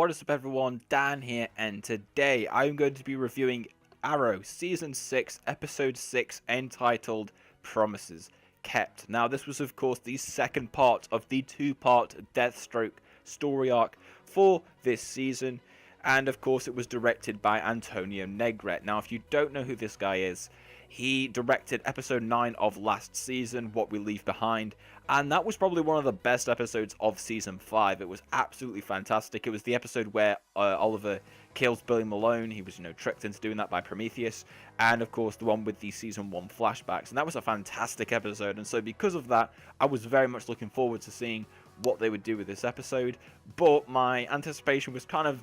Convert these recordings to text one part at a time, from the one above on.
What is up everyone, Dan here, and today I'm going to be reviewing Arrow Season 6, Episode 6, entitled Promises Kept. Now this was of course the second part of the two-part Deathstroke story arc for this season, and of course it was directed by Antonio Negrete. Now if you don't know who this guy is, he directed episode 9 of last season, What We Leave Behind, and that was probably one of the best episodes of season 5. It was absolutely fantastic. It was the episode where Oliver kills Billy Malone. He was, tricked into doing that by Prometheus, and of course the one with the season 1 flashbacks, and that was a fantastic episode. And so because of that, I was very much looking forward to seeing what they would do with this episode, but my anticipation was kind of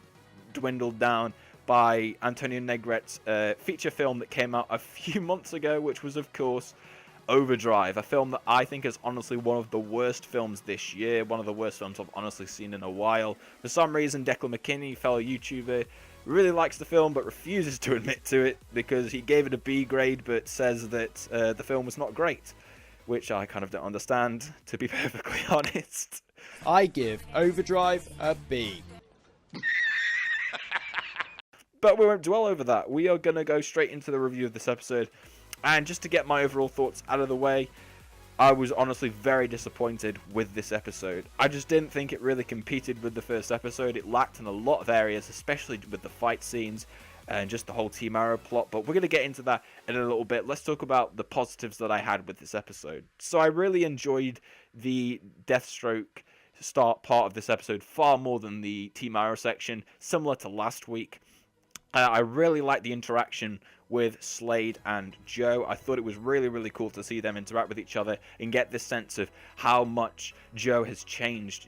dwindled down by Antonio Negrete's feature film that came out a few months ago, which was of course Overdrive, a film that I think is honestly one of the worst films this year, one of the worst films I've honestly seen in a while. For some reason, Declan McKinney, fellow YouTuber, really likes the film but refuses to admit to it because he gave it a B grade but says that the film was not great, which I kind of don't understand, to be perfectly honest. I give Overdrive a B. But we won't dwell over that. We are going to go straight into the review of this episode. And just to get my overall thoughts out of the way, I was honestly very disappointed with this episode. I just didn't think it really competed with the first episode. It lacked in a lot of areas, especially with the fight scenes and just the whole Team Arrow plot. But we're going to get into that in a little bit. Let's talk about the positives that I had with this episode. So I really enjoyed the Deathstroke start part of this episode far more than the Team Arrow section, similar to last week. I really liked the interaction with Slade and Joe. I thought it was really cool to see them interact with each other and get this sense of how much Joe has changed,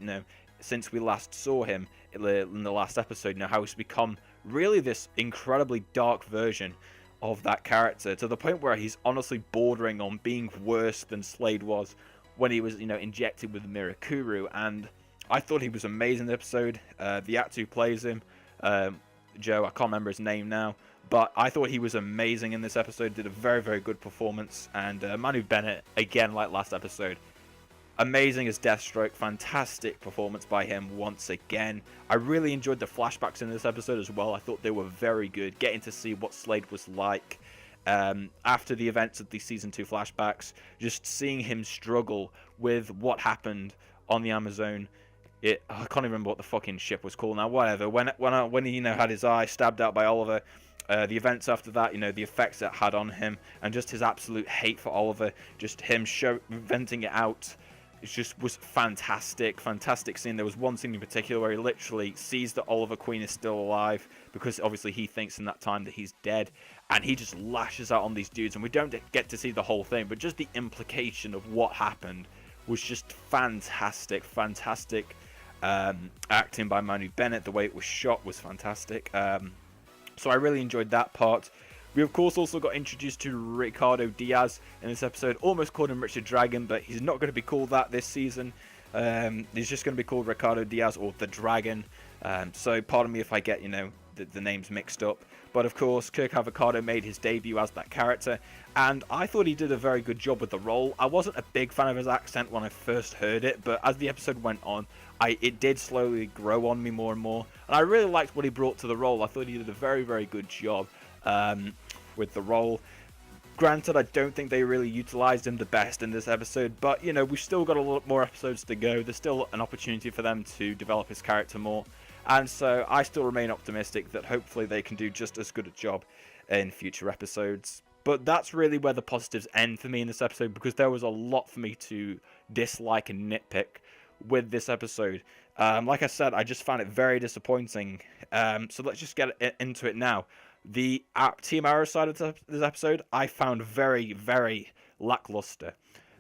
since we last saw him in the last episode. How he's become really this incredibly dark version of that character, to the point where he's honestly bordering on being worse than Slade was when he was, injected with Mirakuru. And I thought he was amazing in the episode. The actor who plays him, Joe, I can't remember his name now, but I thought he was amazing in this episode, did a very good performance. And Manu Bennett, again like last episode, amazing as Deathstroke, fantastic performance by him once again. I really enjoyed the flashbacks in this episode as well. I thought they were very good, getting to see what Slade was like after the events of the season 2 flashbacks, just seeing him struggle with what happened on the Amazon. I can't even remember what the fucking ship was called now. Whatever. When he had his eye stabbed out by Oliver, the events after that, the effects that had on him, and just his absolute hate for Oliver, just him venting it out. It just was fantastic scene. There was one scene in particular where he literally sees that Oliver Queen is still alive, because obviously he thinks in that time that he's dead, and he just lashes out on these dudes, and we don't get to see the whole thing, but just the implication of what happened was just fantastic. Acting by Manu Bennett, the way it was shot was fantastic. So I really enjoyed that part. We of course also got introduced to Ricardo Diaz in this episode. Almost called him Richard Dragon, but he's not going to be called that this season. He's just going to be called Ricardo Diaz, or the Dragon. So pardon me if I get the names mixed up. But of course, Kirk Avocado made his debut as that character, and I thought he did a very good job with the role. I wasn't a big fan of his accent when I first heard it, but as the episode went on, it did slowly grow on me more and more, and I really liked what he brought to the role. I thought he did a very good job with the role. Granted, I don't think they really utilized him the best in this episode, but we've still got a lot more episodes to go. There's still an opportunity for them to develop his character more. And so I still remain optimistic that hopefully they can do just as good a job in future episodes. But that's really where the positives end for me in this episode, because there was a lot for me to dislike and nitpick with this episode. Like I said, I just found it very disappointing. So let's just get into it now. The Team Arrow side of this episode, I found very lackluster.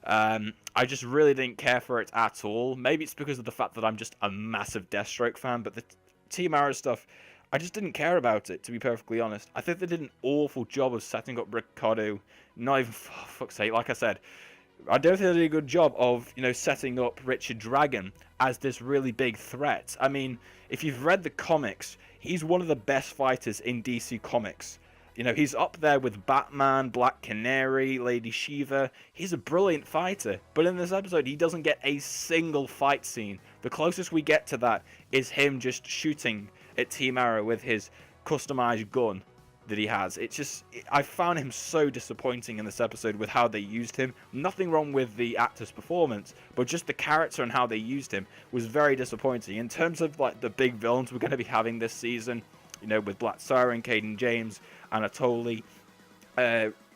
I just really didn't care for it at all. Maybe it's because of the fact that I'm just a massive Deathstroke fan, but the Team Arrow stuff, I just didn't care about it, to be perfectly honest. I think they did an awful job of setting up Ricardo. Not even, for fuck's sake, like I said, I don't think they did a good job of, setting up Richard Dragon as this really big threat. I mean, if you've read the comics, he's one of the best fighters in DC Comics. He's up there with Batman, Black Canary, Lady Shiva. He's a brilliant fighter. But in this episode, he doesn't get a single fight scene. The closest we get to that is him just shooting at Team Arrow with his customized gun that he has. I found him so disappointing in this episode with how they used him. Nothing wrong with the actor's performance, but just the character and how they used him was very disappointing. In terms of like the big villains we're going to be having this season, you know, with Black Siren, Caden James, Anatoly,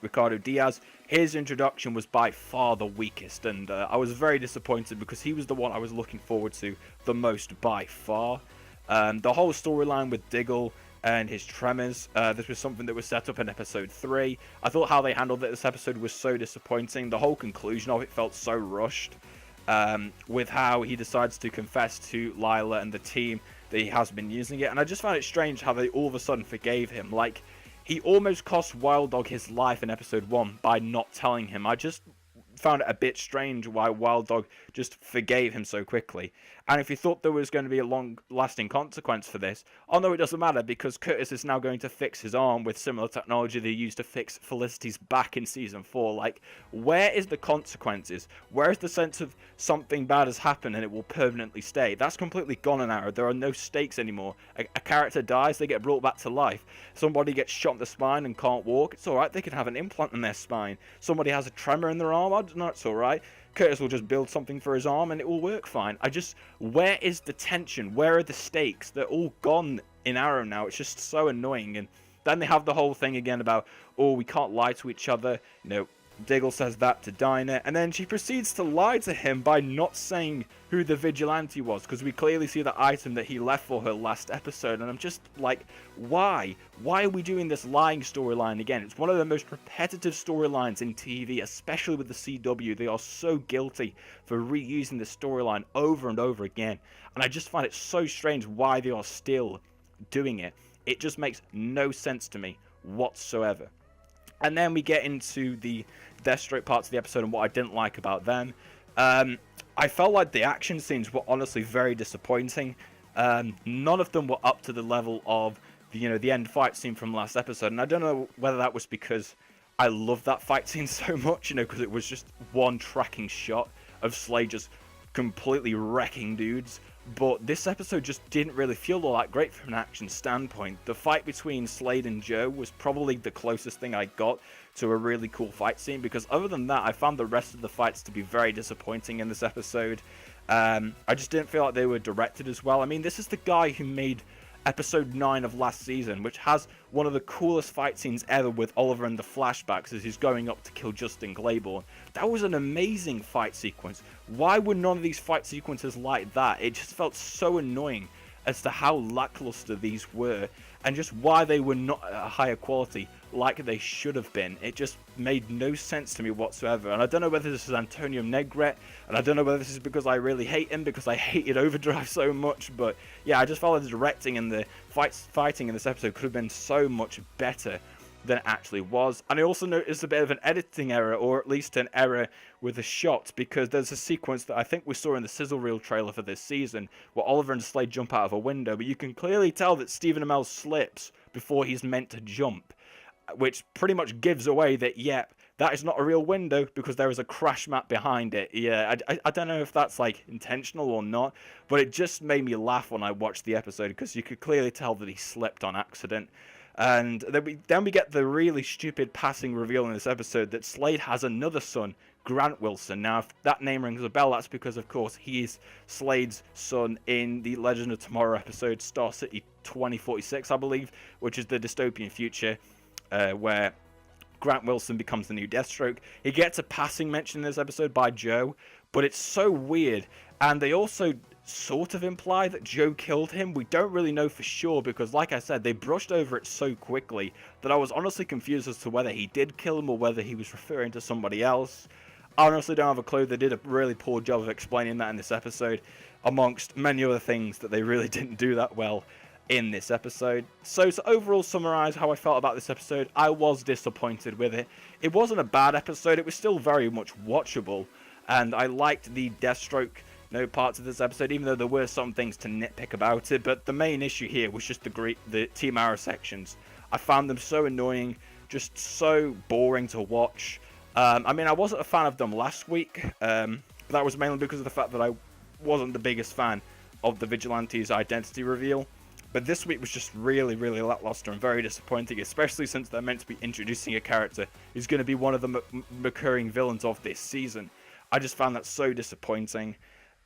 Ricardo Diaz, his introduction was by far the weakest, and I was very disappointed because he was the one I was looking forward to the most by far. The whole storyline with Diggle and his tremors, this was something that was set up in episode 3. I thought how they handled it this episode was so disappointing. The whole conclusion of it felt so rushed, with how he decides to confess to Lila and the team that he has been using it. And I just found it strange how they all of a sudden forgave him. Like, he almost cost Wild Dog his life in episode 1 by not telling him. I just found it a bit strange why Wild Dog just forgave him so quickly. And if you thought there was going to be a long-lasting consequence for this, oh no, it doesn't matter, because Curtis is now going to fix his arm with similar technology they used to fix Felicity's back in Season 4. Like, where is the consequences? Where is the sense of something bad has happened and it will permanently stay? That's completely gone in Arrow. There are no stakes anymore. A character dies, they get brought back to life. Somebody gets shot in the spine and can't walk, it's alright, they can have an implant in their spine. Somebody has a tremor in their arm, I don't know, it's alright. Curtis will just build something for his arm and it will work fine. Where is the tension? Where are the stakes? They're all gone in Arrow now. It's just so annoying. And then they have the whole thing again about, oh, we can't lie to each other. You know, Diggle says that to Dinah, and then she proceeds to lie to him by not saying who the vigilante was, because we clearly see the item that he left for her last episode, and I'm just like, why? Why are we doing this lying storyline again? It's one of the most repetitive storylines in TV, especially with the CW. They are so guilty for reusing this storyline over and over again, and I just find it so strange why they are still doing it. It just makes no sense to me whatsoever. And then we get into the Deathstroke parts of the episode and what I didn't like about them. I felt like the action scenes were honestly very disappointing. None of them were up to the level of the end fight scene from last episode. And I don't know whether that was because I love that fight scene so much, because it was just one tracking shot of Slade just completely wrecking dudes. But this episode just didn't really feel all that great from an action standpoint. The fight between Slade and Joe was probably the closest thing I got to a really cool fight scene, because other than that, I found the rest of the fights to be very disappointing in this episode. I just didn't feel like they were directed as well. I mean, this is the guy who made episode 9 of last season, which has one of the coolest fight scenes ever with Oliver in the flashbacks as he's going up to kill Justin Claiborne. That was an amazing fight sequence. Why were none of these fight sequences like that? It just felt so annoying as to how lackluster these were, and just why they were not at a higher quality like they should have been. It just made no sense to me whatsoever, and I don't know whether this is Antonio Negret, and I don't know whether this is because I really hate him, because I hated Overdrive so much, but yeah, I just felt like the directing and the fighting in this episode could have been so much better than it actually was. And I also noticed a bit of an editing error, or at least an error with the shot, because there's a sequence that I think we saw in the sizzle reel trailer for this season where Oliver and Slade jump out of a window, but you can clearly tell that Stephen Amell slips before he's meant to jump, which pretty much gives away that, yep, that is not a real window because there is a crash mat behind it. Yeah, I don't know if that's like intentional or not, but it just made me laugh when I watched the episode, because you could clearly tell that he slipped on accident. And then we get the really stupid passing reveal in this episode that Slade has another son, Grant Wilson. Now, if that name rings a bell, that's because, of course, he is Slade's son in the Legend of Tomorrow episode, Star City 2046, I believe, which is the dystopian future where Grant Wilson becomes the new Deathstroke. He gets a passing mention in this episode by Joe, but it's so weird. And they also sort of imply that Joe killed him. We don't really know for sure, because like I said, they brushed over it so quickly that I was honestly confused as to whether he did kill him or whether he was referring to somebody else. I honestly don't have a clue. They did a really poor job of explaining that in this episode, amongst many other things that they really didn't do that well in this episode. So to overall summarize how I felt about this episode, I was disappointed with it. It wasn't a bad episode, it was still very much watchable, and I liked the Deathstroke parts of this episode, even though there were some things to nitpick about it. But the main issue here was just the Team Arrow sections. I found them so annoying, just so boring to watch. I mean, I wasn't a fan of them last week, but that was mainly because of the fact that I wasn't the biggest fan of the Vigilante's identity reveal. But this week was just really, really lackluster and very disappointing, especially since they're meant to be introducing a character who's going to be one of the recurring villains of this season. I just found that so disappointing.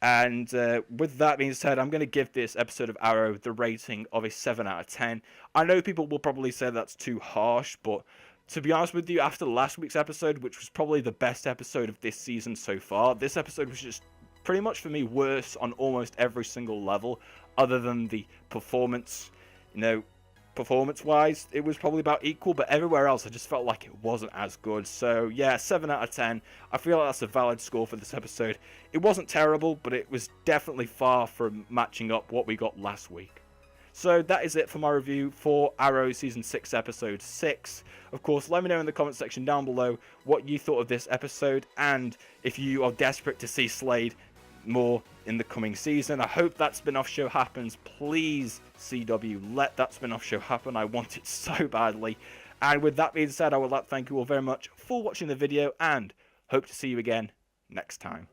And with that being said, I'm going to give this episode of Arrow the rating of a 7 out of 10. I know people will probably say that's too harsh, but to be honest with you, after last week's episode, which was probably the best episode of this season so far, this episode was just pretty much for me worse on almost every single level, other than the performance. You know, performance-wise, it was probably about equal, but everywhere else I just felt like it wasn't as good. So yeah, 7 out of 10. I feel like that's a valid score for this episode. It wasn't terrible, but it was definitely far from matching up what we got last week. So that is it for my review for Arrow Season 6, Episode 6. Of course, let me know in the comment section down below what you thought of this episode, and if you are desperate to see Slade more in the coming season. I hope that spin-off show happens. Please, CW, let that spin-off show happen. I want it so badly. And with that being said, I would like to thank you all very much for watching the video, and hope to see you again next time.